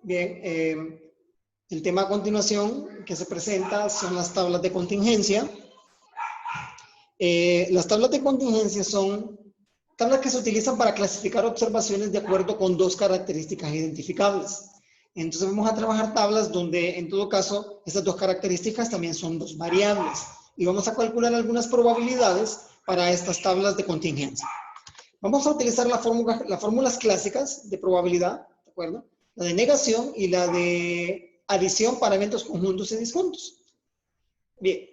Bien, el tema a continuación que se presenta son las tablas de contingencia. Las tablas de contingencia son tablas que se utilizan para clasificar observaciones de acuerdo con dos características identificables. Entonces vamos a trabajar tablas donde en todo caso estas dos características también son dos variables. Y vamos a calcular algunas probabilidades para estas tablas de contingencia. Vamos a utilizar las fórmulas clásicas de probabilidad, ¿de acuerdo? La de negación y la de adición para eventos conjuntos y disjuntos. Bien.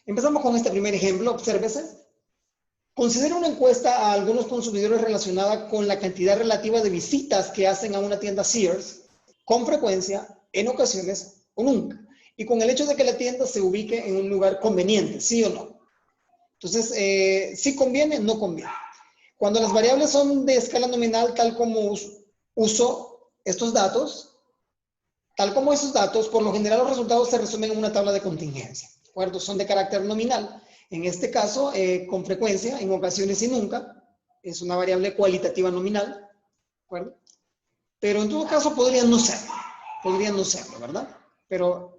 Empezamos con este primer ejemplo, obsérvese. Considera una encuesta a algunos consumidores relacionada con la cantidad relativa de visitas que hacen a una tienda Sears, con frecuencia, en ocasiones o nunca, y con el hecho de que la tienda se ubique en un lugar conveniente, ¿sí o no? Entonces, ¿sí conviene? No conviene. Cuando las variables son de escala nominal, tal como uso estos datos, por lo general los resultados se resumen en una tabla de contingencia. ¿De acuerdo? Son de carácter nominal. En este caso, con frecuencia, en ocasiones y nunca, es una variable cualitativa nominal. ¿De acuerdo? Pero en todo caso podrían no serlo, ¿verdad? Pero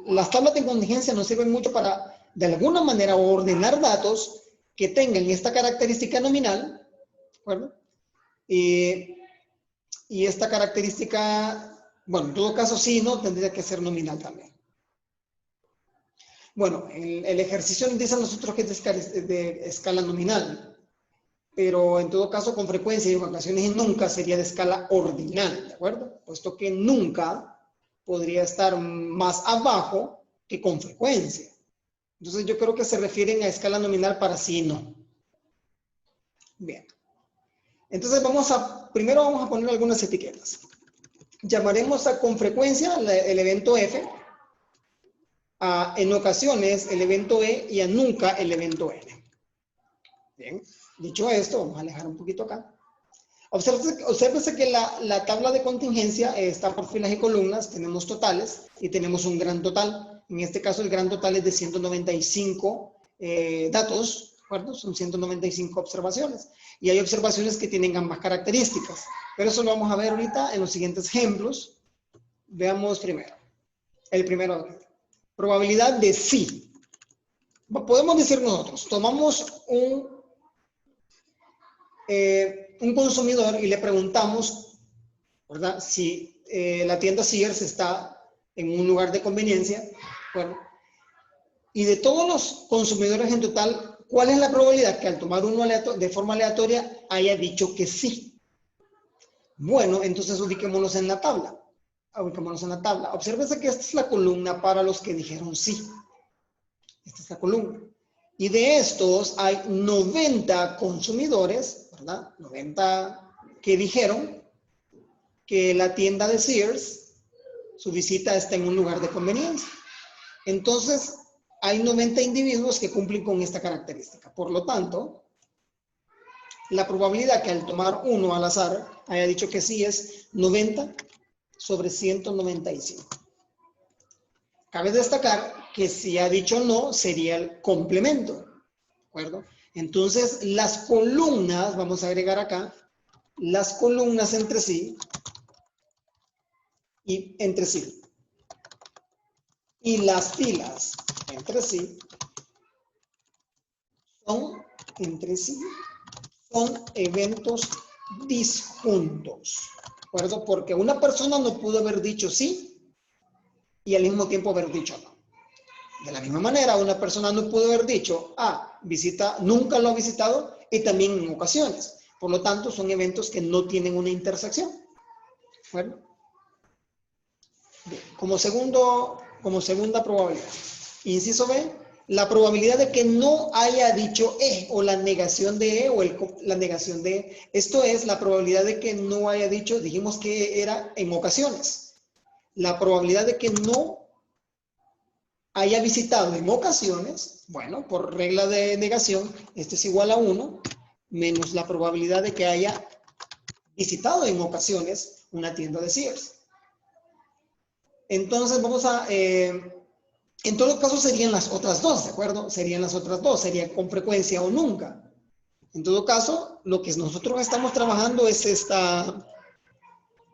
las tablas de contingencia nos sirven mucho para, de alguna manera, ordenar datos que tengan esta característica nominal, ¿de acuerdo? Y esta característica, bueno, en todo caso sí, ¿no? Tendría que ser nominal también. Bueno, el ejercicio nos dice a nosotros que es de escala nominal, pero en todo caso con frecuencia y en ocasiones y nunca sería de escala ordinal, ¿de acuerdo? Puesto que nunca podría estar más abajo que con frecuencia. Entonces yo creo que se refieren a escala nominal para sí y no. Bien. Entonces primero vamos a poner algunas etiquetas. Llamaremos a con frecuencia el evento F, a en ocasiones el evento E y a nunca el evento N. Bien, dicho esto, vamos a alejar un poquito acá. Obsérvese que la tabla de contingencia está por filas y columnas, tenemos totales y tenemos un gran total. En este caso el gran total es de 195 datos, ¿de acuerdo? Son 195 observaciones. Y hay observaciones que tienen ambas características. Pero eso lo vamos a ver ahorita en los siguientes ejemplos. Veamos primero. El primero, probabilidad de sí. Podemos decir nosotros, tomamos un consumidor y le preguntamos, ¿verdad? Si la tienda Sears está en un lugar de conveniencia, bueno, y de todos los consumidores en total, ¿cuál es la probabilidad que al tomar uno de forma aleatoria haya dicho que sí? Bueno, entonces ubiquémonos en la tabla. Obsérvese que esta es la columna para los que dijeron sí. Esta es la columna. Y de estos hay 90 consumidores, ¿verdad? 90 que dijeron que la tienda de Sears, su visita está en un lugar de conveniencia. Entonces, hay 90 individuos que cumplen con esta característica. Por lo tanto, la probabilidad que al tomar uno al azar haya dicho que sí es 90 sobre 195. Cabe destacar que si ha dicho no, sería el complemento. ¿De acuerdo? Entonces, las columnas, vamos a agregar acá, las columnas entre sí, y las filas entre sí, son eventos disjuntos. ¿De acuerdo? Porque una persona no pudo haber dicho sí y al mismo tiempo haber dicho no. De la misma manera, una persona no pudo haber dicho, nunca lo ha visitado y también en ocasiones. Por lo tanto, son eventos que no tienen una intersección. Bueno, bien. Como segunda probabilidad. Inciso B, la probabilidad de que no haya dicho E o la negación de E o la negación de E. Esto es la probabilidad de que no haya dicho, dijimos que era en ocasiones. La probabilidad de que no haya visitado en ocasiones, bueno, por regla de negación, este es igual a 1, menos la probabilidad de que haya visitado en ocasiones una tienda de Sears. Entonces en todo caso serían las otras dos, ¿de acuerdo? Serían con frecuencia o nunca. En todo caso, lo que nosotros estamos trabajando es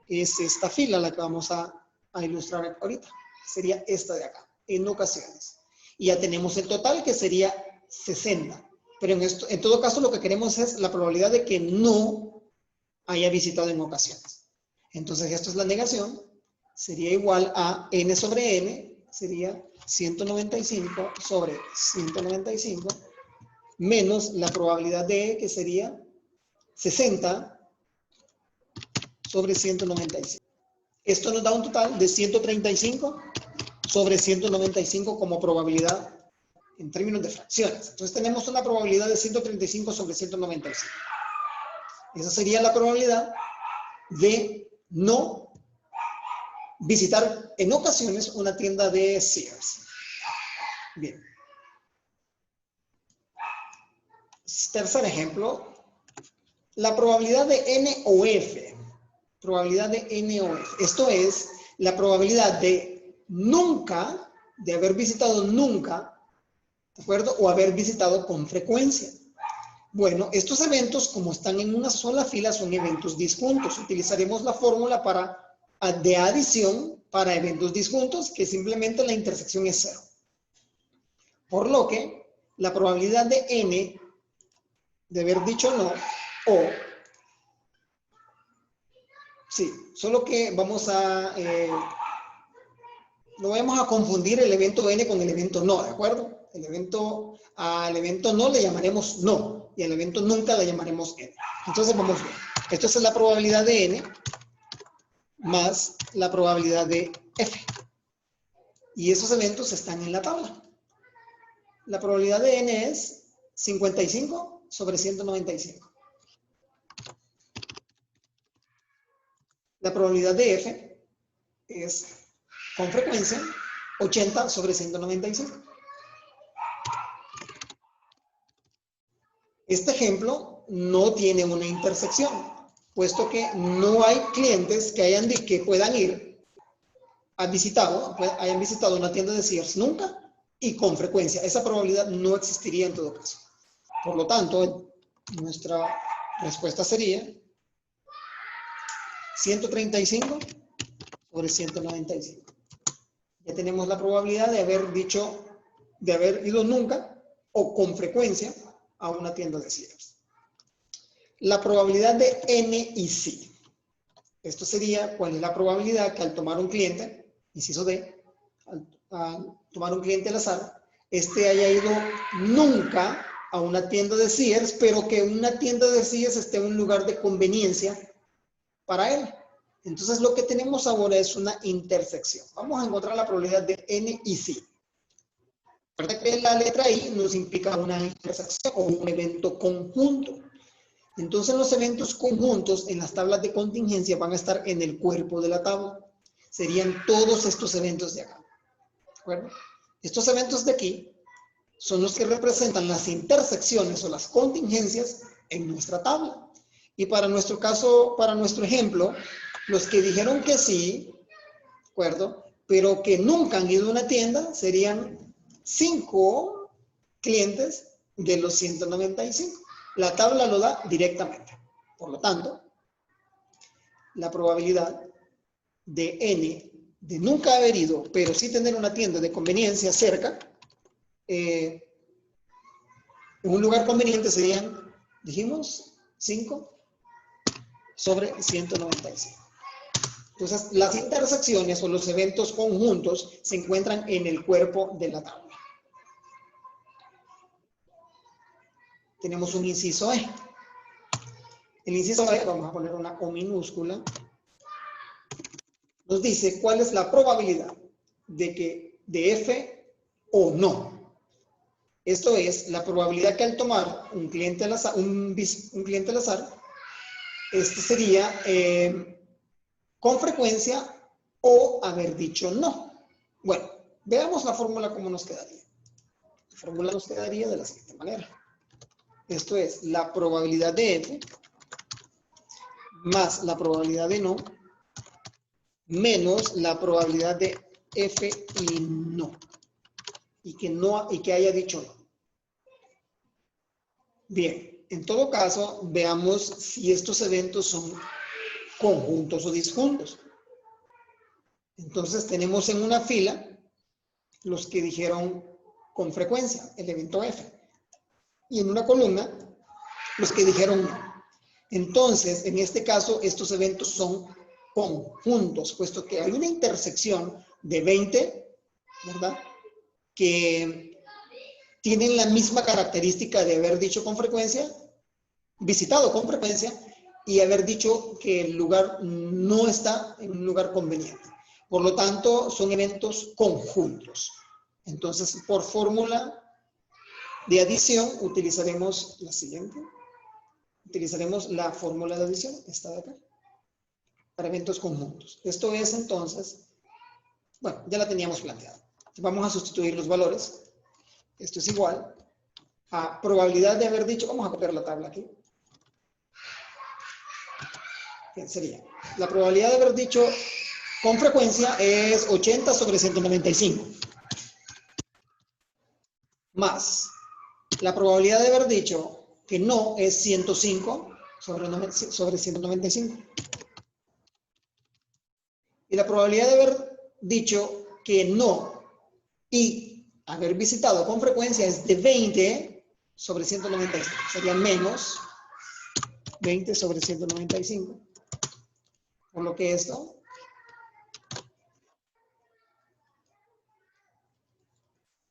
es esta fila la que vamos a ilustrar ahorita. Sería esta de acá, en ocasiones. Y ya tenemos el total, que sería 60. Pero en todo caso lo que queremos es la probabilidad de que no haya visitado en ocasiones. Entonces esto es la negación. Sería igual a n sobre n, sería 195 sobre 195, menos la probabilidad de, que sería 60 sobre 195. Esto nos da un total de 135 sobre 195 como probabilidad en términos de fracciones. Entonces tenemos una probabilidad de 135 sobre 195. Esa sería la probabilidad de no visitar en ocasiones una tienda de Sears. Bien. Tercer ejemplo, la probabilidad de N o F. Probabilidad de N o F. Esto es la probabilidad de nunca, de haber visitado nunca, ¿de acuerdo? O haber visitado con frecuencia. Bueno, estos eventos, como están en una sola fila, son eventos disjuntos. Utilizaremos la fórmula de adición para eventos disjuntos, que simplemente la intersección es 0. Por lo que la probabilidad de N de haber dicho no, o, sí, solo que vamos a, no vamos a confundir el evento N con el evento no, ¿de acuerdo? Al evento no le llamaremos no, y al evento nunca le llamaremos N. Entonces vamos bien. Esto es la probabilidad de N más la probabilidad de F. Y esos eventos están en la tabla. La probabilidad de N es 55 sobre 195. La probabilidad de F es, con frecuencia, 80 sobre 195. Este ejemplo no tiene una intersección, puesto que no hay clientes que puedan ir hayan visitado una tienda de Sears nunca y con frecuencia. Esa probabilidad no existiría en todo caso. Por lo tanto, nuestra respuesta sería 135 sobre 195. Ya tenemos la probabilidad de haber ido nunca o con frecuencia a una tienda de Sears. La probabilidad de N y C. Esto sería cuál es la probabilidad que al tomar un cliente, inciso D, al tomar un cliente al azar, haya ido nunca a una tienda de Sears, pero que una tienda de Sears esté en un lugar de conveniencia para él. Entonces lo que tenemos ahora es una intersección. Vamos a encontrar la probabilidad de N y C. Recuerda que la letra I nos implica una intersección o un evento conjunto. Entonces los eventos conjuntos en las tablas de contingencia van a estar en el cuerpo de la tabla. Serían todos estos eventos de acá. ¿De acuerdo? Estos eventos de aquí son los que representan las intersecciones o las contingencias en nuestra tabla. Y para nuestro caso, para nuestro ejemplo, los que dijeron que sí, ¿de acuerdo? Pero que nunca han ido a una tienda serían 5 clientes de los 195. La tabla lo da directamente. Por lo tanto, la probabilidad de N de nunca haber ido, pero sí tener una tienda de conveniencia cerca, en un lugar conveniente serían, dijimos, 5 sobre 195. Entonces, las intersecciones o los eventos conjuntos se encuentran en el cuerpo de la tabla. Tenemos un inciso E. El inciso E, vamos a poner una O minúscula, nos dice cuál es la probabilidad de F o no. Esto es la probabilidad que al tomar un cliente al azar, este sería con frecuencia o haber dicho no. Bueno, veamos la fórmula cómo nos quedaría. La fórmula nos quedaría de la siguiente manera. Esto es la probabilidad de F más la probabilidad de no menos la probabilidad de F y no. Y que haya dicho no. Bien, en todo caso, veamos si estos eventos son conjuntos o disjuntos. Entonces tenemos en una fila los que dijeron con frecuencia, el evento F. Y en una columna, los que dijeron no. Entonces, en este caso, estos eventos son conjuntos, puesto que hay una intersección de 20, ¿verdad? Que tienen la misma característica de haber dicho con frecuencia, visitado con frecuencia, y haber dicho que el lugar no está en un lugar conveniente. Por lo tanto, son eventos conjuntos. Entonces, por fórmula de adición, utilizaremos la siguiente. Utilizaremos la fórmula de adición, esta de acá, para eventos conjuntos. Esto es entonces, bueno, ya la teníamos planteada. Vamos a sustituir los valores. Esto es igual a probabilidad de haber dicho, vamos a copiar la tabla aquí. Bien, sería, la probabilidad de haber dicho con frecuencia es 80 sobre 195. Más la probabilidad de haber dicho que no es 105 sobre 195. Y la probabilidad de haber dicho que no y haber visitado con frecuencia es de 20 sobre 195. Sería menos 20 sobre 195. Por lo que esto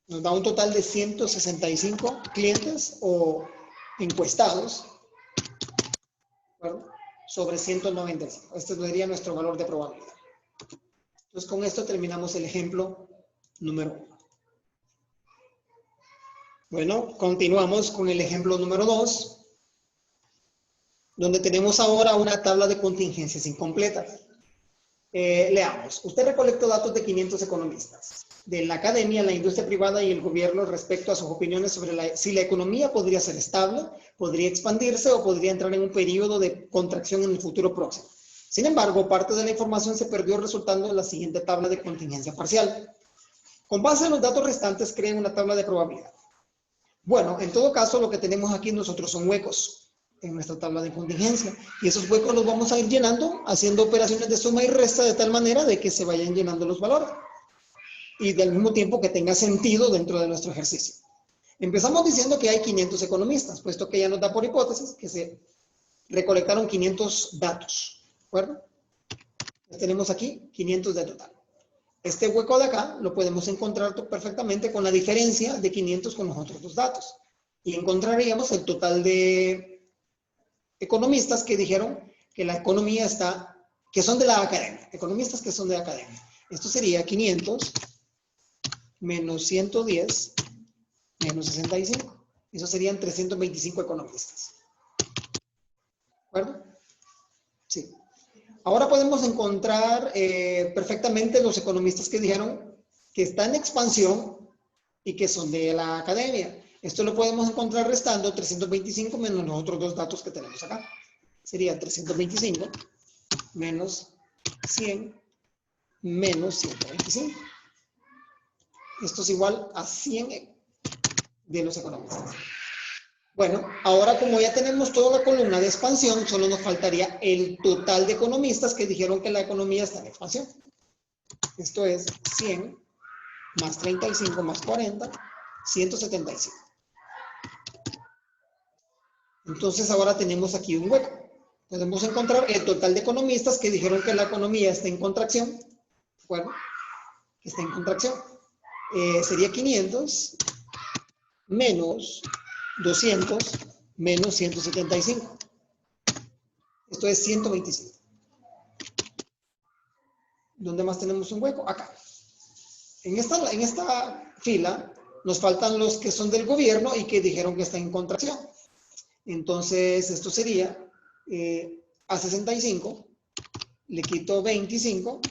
nos da un total de 165 clientes o encuestados, ¿verdad? Sobre 195. Este sería nuestro valor de probabilidad. Entonces, con esto terminamos el ejemplo número 1. Bueno, continuamos con el ejemplo número 2, donde tenemos ahora una tabla de contingencias incompletas. Leamos. Usted recolectó datos de 500 economistas, de la academia, la industria privada y el gobierno respecto a sus opiniones sobre si la economía podría ser estable, podría expandirse o podría entrar en un periodo de contracción en el futuro próximo. Sin embargo, parte de la información se perdió resultando en la siguiente tabla de contingencia parcial. Con base en los datos restantes, creen una tabla de probabilidad. Bueno, en todo caso, lo que tenemos aquí nosotros son huecos en nuestra tabla de contingencia. Y esos huecos los vamos a ir llenando, haciendo operaciones de suma y resta de tal manera de que se vayan llenando los valores. Y al mismo tiempo que tenga sentido dentro de nuestro ejercicio. Empezamos diciendo que hay 500 economistas, puesto que ya nos da por hipótesis que se recolectaron 500 datos. ¿De acuerdo? Tenemos aquí 500 de total. Este hueco de acá lo podemos encontrar perfectamente con la diferencia de 500 con los otros dos datos. Y encontraríamos el total de economistas que dijeron que la economía está, que son de la academia. Economistas que son de la academia. Esto sería 500 menos 110 menos 65. Eso serían 325 economistas. ¿De acuerdo? Sí. Ahora podemos encontrar perfectamente los economistas que dijeron que está en expansión y que son de la academia. Esto lo podemos encontrar restando 325 menos los otros dos datos que tenemos acá. Sería 325 menos 100 menos 125. Esto es igual a 100 de los economistas. Bueno, ahora como ya tenemos toda la columna de expansión, solo nos faltaría el total de economistas que dijeron que la economía está en expansión. Esto es 100 más 35 más 40, 175. Entonces ahora tenemos aquí un hueco. Podemos encontrar el total de economistas que dijeron que la economía está en contracción. ¿De acuerdo? Que está en contracción. Sería 500 menos 200 menos 175. Esto es 125. ¿Dónde más tenemos un hueco? Acá. En esta fila nos faltan los que son del gobierno y que dijeron que está en contracción. Entonces, esto sería a 65, le quito 25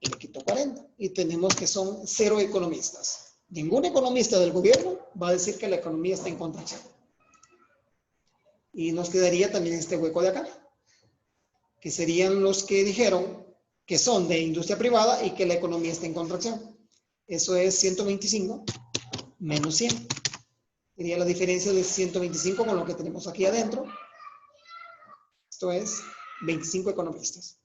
y le quito 40. Y tenemos que son 0 economistas. Ningún economista del gobierno va a decir que la economía está en contracción. Y nos quedaría también este hueco de acá, que serían los que dijeron que son de industria privada y que la economía está en contracción. Eso es 125 menos 100. Sería la diferencia de 125 con lo que tenemos aquí adentro. Esto es 25 economistas.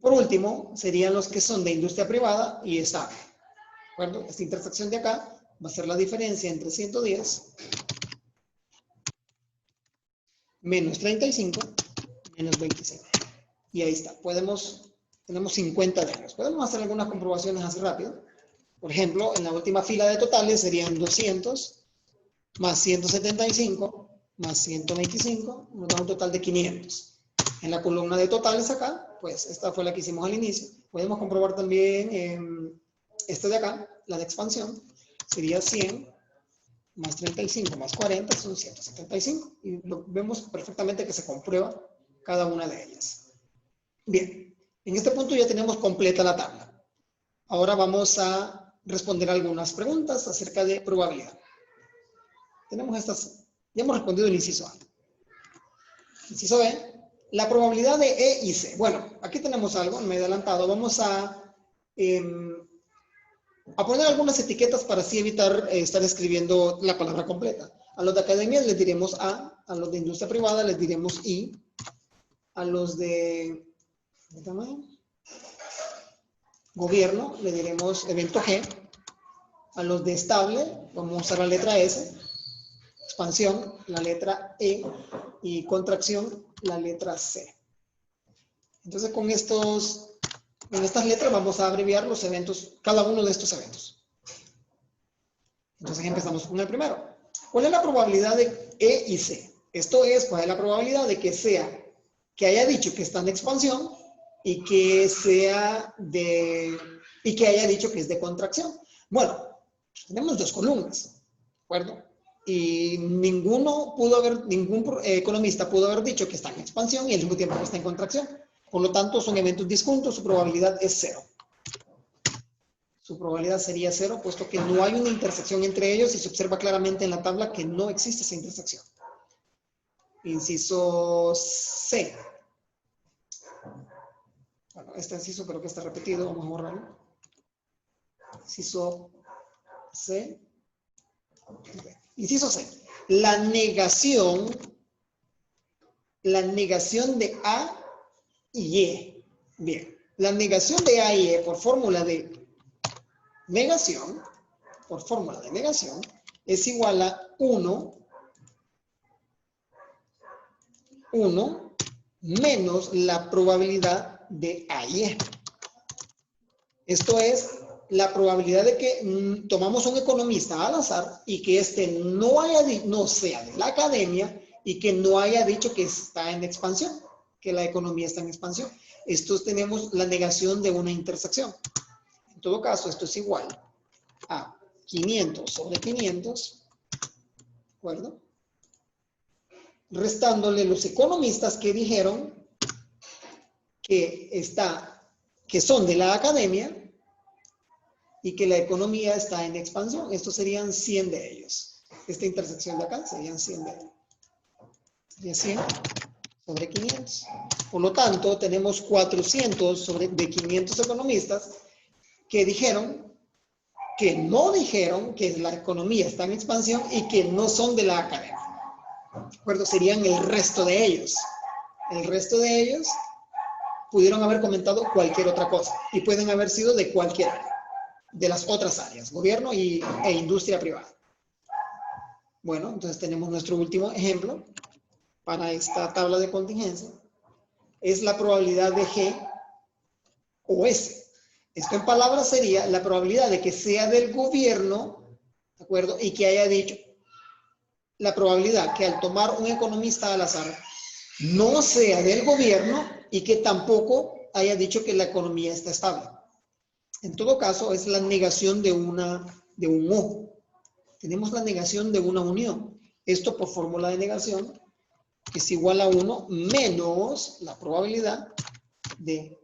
Por último, serían los que son de industria privada y estable. ¿De acuerdo? Esta intersección de acá va a ser la diferencia entre 110 menos 35 menos 25. Y ahí está. Tenemos 50 de ellos. Podemos hacer algunas comprobaciones así rápido. Por ejemplo, en la última fila de totales serían 200 más 175 más 125, nos da un total de 500. En la columna de totales acá, pues esta fue la que hicimos al inicio. Podemos comprobar también esta de acá, la de expansión, sería 100 más 35 más 40 son 175. Y vemos perfectamente que se comprueba cada una de ellas. Bien, en este punto ya tenemos completa la tabla. Ahora vamos a responder algunas preguntas acerca de probabilidad. Tenemos estas, ya hemos respondido el inciso A. Inciso B, la probabilidad de E y C. Bueno, aquí tenemos algo, me he adelantado. Vamos a poner algunas etiquetas para así evitar estar escribiendo la palabra completa. A los de academia les diremos a los de industria privada les diremos I, a los de gobierno le diremos evento G, a los de estable vamos a usar la letra S, expansión la letra E y contracción la letra C. Entonces con estas letras vamos a abreviar los eventos, cada uno de estos eventos. Entonces empezamos con el primero. ¿Cuál es la probabilidad de E y C? Esto es, ¿cuál es la probabilidad de que haya dicho que está en expansión y que haya dicho que es de contracción? Bueno, tenemos dos columnas, ¿de acuerdo? Y ningún economista pudo haber dicho que está en expansión y al mismo tiempo que está en contracción. Por lo tanto, son eventos disjuntos, su probabilidad es 0. Su probabilidad sería 0, puesto que no hay una intersección entre ellos y se observa claramente en la tabla que no existe esa intersección. Inciso C. Bueno, este inciso creo que está repetido, vamos a borrarlo. Inciso C. Inciso C. La negación de A y E. Bien, la negación de A y E por fórmula de negación, es igual a 1 menos la probabilidad de A y E. Esto es la probabilidad de que tomamos un economista al azar y que no sea de la academia y que no haya dicho que está en expansión, que la economía está en expansión. Estos tenemos la negación de una intersección. En todo caso, esto es igual a 500 sobre 500, ¿de acuerdo? Restándole los economistas que dijeron que son de la academia y que la economía está en expansión. Estos serían 100 de ellos. Esta intersección de acá serían 100 de ellos. Sería 100 sobre 500. Por lo tanto, tenemos 400 de 500 economistas que no dijeron que la economía está en expansión y que no son de la academia. ¿De acuerdo? Serían el resto de ellos. El resto de ellos pudieron haber comentado cualquier otra cosa y pueden haber sido de cualquier área, de las otras áreas, gobierno e industria privada. Bueno, entonces tenemos nuestro último ejemplo para esta tabla de contingencia. Es la probabilidad de G o S. Esto en palabras sería la probabilidad de que sea del gobierno, ¿de acuerdo? Y que haya dicho, la probabilidad que al tomar un economista al azar no sea del gobierno y que tampoco haya dicho que la economía está estable. En todo caso, es la negación de un O. Tenemos la negación de una unión. Esto por fórmula de negación es igual a 1 menos la probabilidad de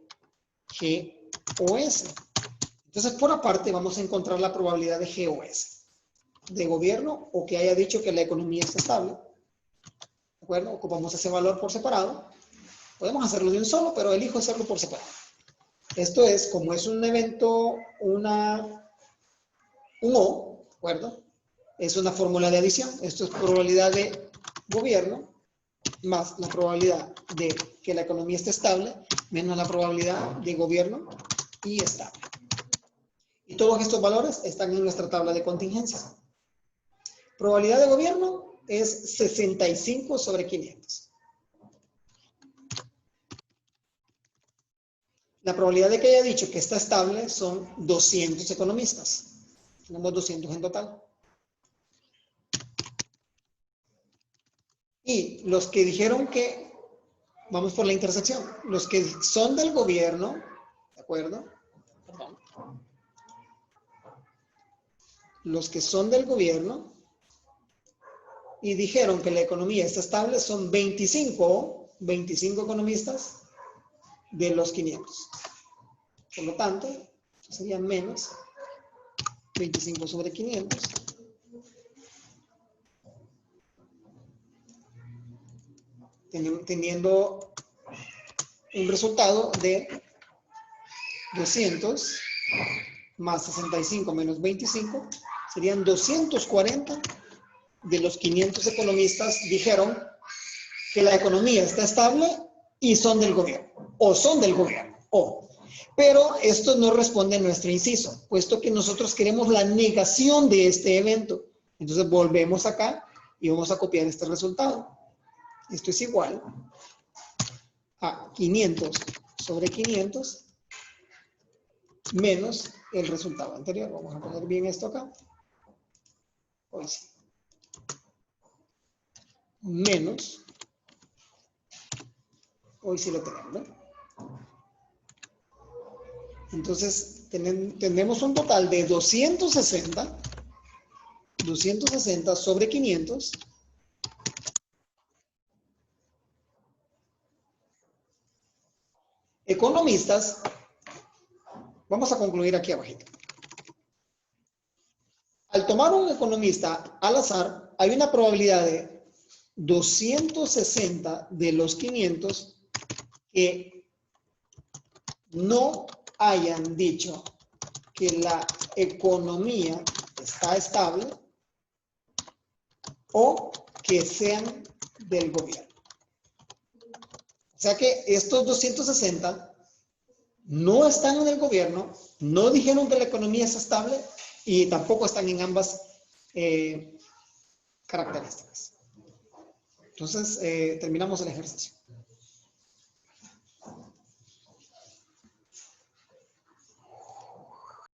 G o S. Entonces, por aparte, vamos a encontrar la probabilidad de G o S. De gobierno o que haya dicho que la economía está estable. ¿De acuerdo? Ocupamos ese valor por separado. Podemos hacerlo de un solo, pero elijo hacerlo por separado. Esto es, como es un evento, un O, ¿de acuerdo? Es una fórmula de adición. Esto es probabilidad de gobierno más la probabilidad de que la economía esté estable menos la probabilidad de gobierno y estable. Y todos estos valores están en nuestra tabla de contingencias. Probabilidad de gobierno es 65 sobre 500. La probabilidad de que haya dicho que está estable son 200 economistas. Tenemos 200 en total. Y los que dijeron que, vamos por la intersección, los que son del gobierno, ¿de acuerdo? Perdón. Los que son del gobierno y dijeron que la economía está estable son 25 economistas de los 500. Por lo tanto, sería menos 25 sobre 500. Teniendo un resultado de 200 más 65 menos 25, serían 240 de los 500 economistas dijeron que la economía está estable y son del gobierno, o son del gobierno, o. Pero esto no responde a nuestro inciso, puesto que nosotros queremos la negación de este evento. Entonces volvemos acá y vamos a copiar este resultado. Esto es igual a 500 sobre 500 menos el resultado anterior. Vamos a poner bien esto acá. Hoy sí. Menos. Hoy sí lo tenemos, ¿no? Entonces, tenemos un total de 260 sobre 500 economistas. Vamos a concluir aquí abajito. Al tomar un economista al azar, hay una probabilidad de 260 de los 500 que no hayan dicho que la economía está estable o que sean del gobierno. O sea que estos 260 no están en el gobierno, no dijeron que la economía es estable y tampoco están en ambas características. Entonces, terminamos el ejercicio.